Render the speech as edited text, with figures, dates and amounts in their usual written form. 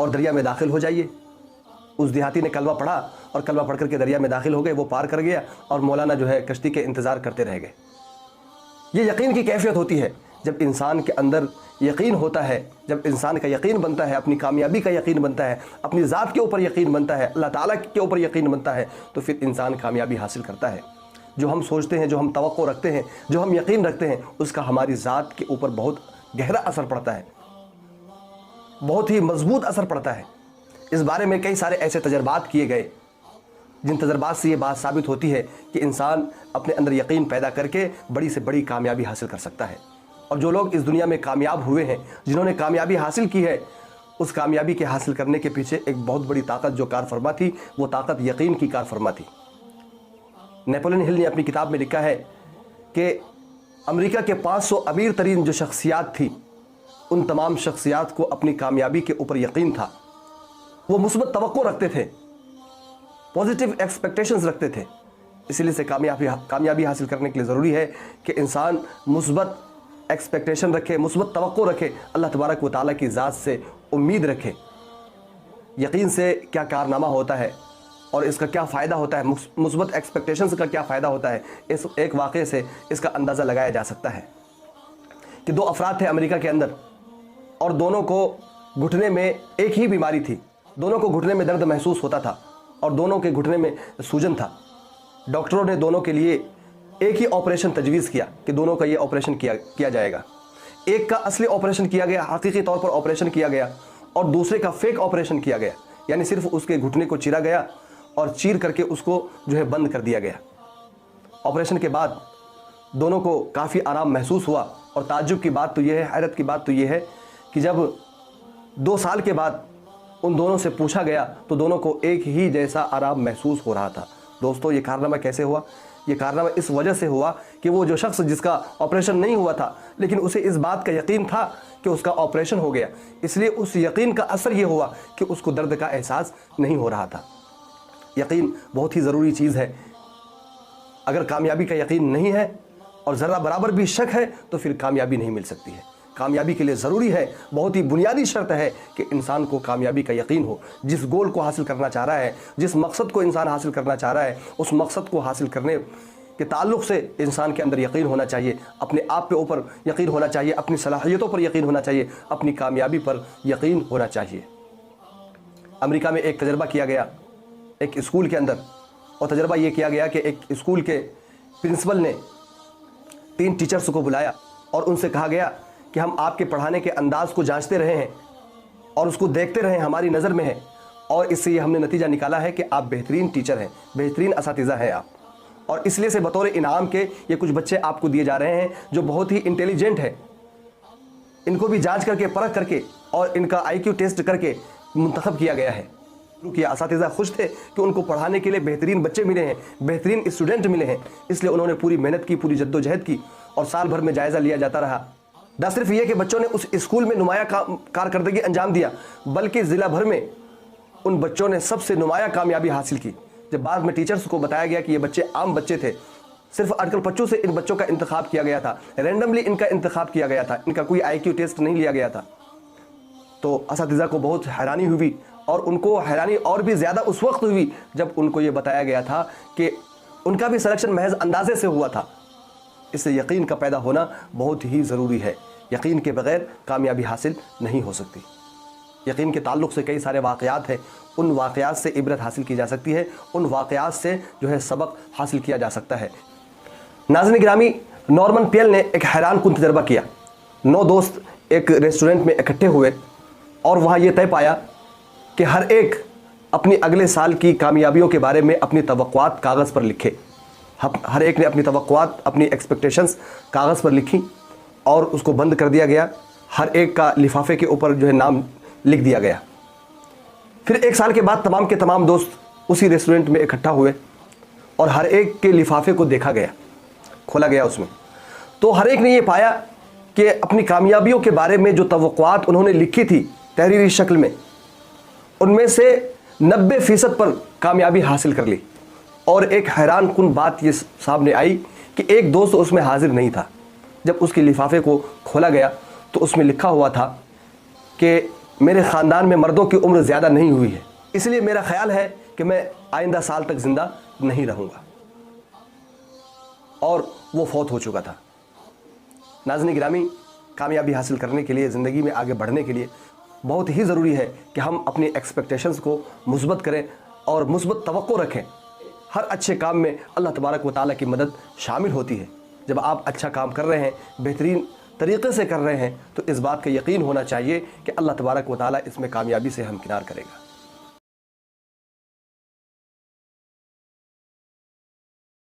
اور دریا میں داخل ہو جائیے۔ اس دیہاتی نے کلمہ پڑھا اور کلمہ پڑھ کر کے دریا میں داخل ہو گئے، وہ پار کر گیا اور مولانا جو ہے کشتی کے انتظار کرتے رہ گئے۔ یہ یقین کی کیفیت ہوتی ہے جب انسان کے اندر یقین ہوتا ہے، جب انسان کا یقین بنتا ہے، اپنی کامیابی کا یقین بنتا ہے، اپنی ذات کے اوپر یقین بنتا ہے، اللہ تعالیٰ کے اوپر یقین بنتا ہے، تو پھر انسان کامیابی حاصل کرتا ہے۔ جو ہم سوچتے ہیں، جو ہم توقع رکھتے ہیں، جو ہم یقین رکھتے ہیں، اس کا ہماری ذات کے اوپر بہت گہرا اثر پڑتا ہے، بہت ہی مضبوط اثر پڑتا ہے۔ اس بارے میں کئی سارے ایسے تجربات کیے گئے جن تجربات سے یہ بات ثابت ہوتی ہے کہ انسان اپنے اندر یقین پیدا کر کے بڑی سے بڑی کامیابی حاصل کر سکتا ہے۔ اور جو لوگ اس دنیا میں کامیاب ہوئے ہیں، جنہوں نے کامیابی حاصل کی ہے، اس کامیابی کے حاصل کرنے کے پیچھے ایک بہت بڑی طاقت جو کار فرما تھی، وہ طاقت یقین کی کار فرما تھی۔ نیپولین ہل نے اپنی کتاب میں لکھا ہے کہ امریکہ کے 500 امیر ترین جو شخصیات تھی، ان تمام شخصیات کو اپنی کامیابی کے اوپر یقین تھا۔ وہ مثبت توقع رکھتے تھے، پازیٹیو ایکسپیکٹیشنز رکھتے تھے۔ اسی لیے سے کامیابی حاصل کرنے کے لیے ضروری ہے کہ انسان مثبت ایکسپیکٹیشن رکھے، مثبت توقع رکھے، اللہ تبارک و تعالیٰ کی ذات سے امید رکھے۔ یقین سے کیا کارنامہ ہوتا ہے اور اس کا کیا فائدہ ہوتا ہے، مثبت ایکسپیکٹیشنز کا کیا فائدہ ہوتا ہے، اس ایک واقعے سے اس کا اندازہ لگایا جا سکتا ہے کہ 2 افراد تھے امریکہ کے اندر، اور دونوں کو گھٹنے میں ایک ہی بیماری تھی، دونوں کو گھٹنے میں درد محسوس ہوتا تھا اور دونوں کے گھٹنے میں سوجن تھا۔ ڈاکٹروں نے دونوں کے لیے ایک ہی آپریشن تجویز کیا کہ دونوں کا یہ آپریشن کیا جائے گا۔ ایک کا اصلی آپریشن کیا گیا، حقیقی طور پر آپریشن کیا گیا، اور دوسرے کا فیک آپریشن کیا گیا، یعنی صرف اس کے گھٹنے کو چیرا گیا اور چیر کر کے اس کو جو ہے بند کر دیا گیا۔ آپریشن کے بعد دونوں کو کافی آرام محسوس ہوا، اور تعجب کی بات تو یہ ہے، حیرت کی بات تو یہ ہے کہ جب 2 سال کے بعد ان دونوں سے پوچھا گیا تو دونوں کو ایک ہی جیسا آرام محسوس ہو رہا تھا۔ دوستو، یہ کارنامہ کیسے ہوا؟ یہ کارنامہ اس وجہ سے ہوا کہ وہ جو شخص جس کا آپریشن نہیں ہوا تھا، لیکن اسے اس بات کا یقین تھا کہ اس کا آپریشن ہو گیا، اس لیے اس یقین کا اثر یہ ہوا کہ اس کو درد کا احساس نہیں ہو رہا تھا۔ یقین بہت ہی ضروری چیز ہے۔ اگر کامیابی کا یقین نہیں ہے اور ذرہ برابر بھی شک ہے تو پھر کامیابی نہیں مل سکتی ہے۔ کامیابی کے لیے ضروری ہے، بہت ہی بنیادی شرط ہے کہ انسان کو کامیابی کا یقین ہو۔ جس گول کو حاصل کرنا چاہ رہا ہے، جس مقصد کو انسان حاصل کرنا چاہ رہا ہے، اس مقصد کو حاصل کرنے کے تعلق سے انسان کے اندر یقین ہونا چاہیے، اپنے آپ کے اوپر یقین ہونا چاہیے، اپنی صلاحیتوں پر یقین ہونا چاہیے، اپنی کامیابی پر یقین ہونا چاہیے۔ امریکہ میں ایک تجربہ کیا گیا ایک اسکول کے اندر، اور تجربہ یہ کیا گیا کہ ایک اسکول کے پرنسپل نے 3 ٹیچرز کو بلایا اور ان سے کہا گیا کہ ہم آپ کے پڑھانے کے انداز کو جانچتے رہے ہیں اور اس کو دیکھتے رہے ہیں، ہماری نظر میں ہے، اور اس سے یہ ہم نے نتیجہ نکالا ہے کہ آپ بہترین ٹیچر ہیں، بہترین اساتذہ ہیں آپ، اور اس لیے سے بطور انعام کے یہ کچھ بچے آپ کو دیے جا رہے ہیں جو بہت ہی انٹیلیجنٹ ہے۔ ان کو بھی جانچ کر کے، پرکھ کر کے اور ان کا IQ ٹیسٹ کر کے منتخب کیا گیا ہے۔ کیونکہ اساتذہ خوش تھے کہ ان کو پڑھانے کے لیے بہترین بچے ملے ہیں، بہترین اسٹوڈنٹ ملے ہیں، اس لیے انہوں نے پوری محنت کی، پوری جد و جہد کی، اور سال بھر میں جائزہ لیا جاتا رہا۔ نہ صرف یہ کہ بچوں نے اس اسکول میں نمایاں کارکردگی انجام دیا، بلکہ ضلع بھر میں ان بچوں نے سب سے نمایاں کامیابی حاصل کی۔ جب بعد میں ٹیچرز کو بتایا گیا کہ یہ بچے عام بچے تھے، صرف اٹکل پچو سے ان بچوں کا انتخاب کیا گیا تھا، رینڈملی ان کا انتخاب کیا گیا تھا، ان کا کوئی IQ ٹیسٹ نہیں لیا گیا تھا، تو اساتذہ کو بہت حیرانی ہوئی، اور ان کو حیرانی اور بھی زیادہ اس وقت ہوئی جب ان کو یہ بتایا گیا تھا کہ ان کا بھی سلیکشن محض اندازے سے ہوا تھا۔ اس سے یقین کا پیدا ہونا بہت ہی ضروری ہے۔ یقین کے بغیر کامیابی حاصل نہیں ہو سکتی۔ یقین کے تعلق سے کئی سارے واقعات ہیں، ان واقعات سے عبرت حاصل کی جا سکتی ہے، ان واقعات سے جو ہے سبق حاصل کیا جا سکتا ہے۔ ناظرین گرامی، نارمن پیل نے ایک حیران کن تجربہ کیا۔ 9 دوست ایک ریسٹورنٹ میں اکٹھے ہوئے اور وہاں یہ طے پایا کہ ہر ایک اپنی اگلے سال کی کامیابیوں کے بارے میں اپنی توقعات کاغذ پر لکھے۔ ہر ایک نے اپنی توقعات، اپنی ایکسپیکٹیشنز کاغذ پر لکھی اور اس کو بند کر دیا گیا۔ ہر ایک کا لفافے کے اوپر جو ہے نام لکھ دیا گیا۔ پھر 1 سال کے بعد تمام کے تمام دوست اسی ریسٹورنٹ میں اکٹھا ہوئے اور ہر ایک کے لفافے کو دیکھا گیا، کھولا گیا اس میں، تو ہر ایک نے یہ پایا کہ اپنی کامیابیوں کے بارے میں جو توقعات انہوں نے لکھی تھی تحریری شکل میں، ان میں سے 90% پر کامیابی حاصل کر لی۔ اور ایک حیران کن بات یہ سامنے آئی کہ ایک دوست اس میں حاضر نہیں تھا۔ جب اس کے لفافے کو کھولا گیا تو اس میں لکھا ہوا تھا کہ میرے خاندان میں مردوں کی عمر زیادہ نہیں ہوئی ہے، اس لیے میرا خیال ہے کہ میں آئندہ سال تک زندہ نہیں رہوں گا، اور وہ فوت ہو چکا تھا۔ ناظرین گرامی، کامیابی حاصل کرنے کے لیے، زندگی میں آگے بڑھنے کے لیے بہت ہی ضروری ہے کہ ہم اپنی ایکسپیکٹیشنز کو مثبت کریں اور مثبت توقع رکھیں۔ ہر اچھے کام میں اللہ تبارک و تعالیٰ کی مدد شامل ہوتی ہے۔ جب آپ اچھا کام کر رہے ہیں، بہترین طریقے سے کر رہے ہیں، تو اس بات کا یقین ہونا چاہیے کہ اللہ تبارک و تعالیٰ اس میں کامیابی سے ہمکنار کرے گا۔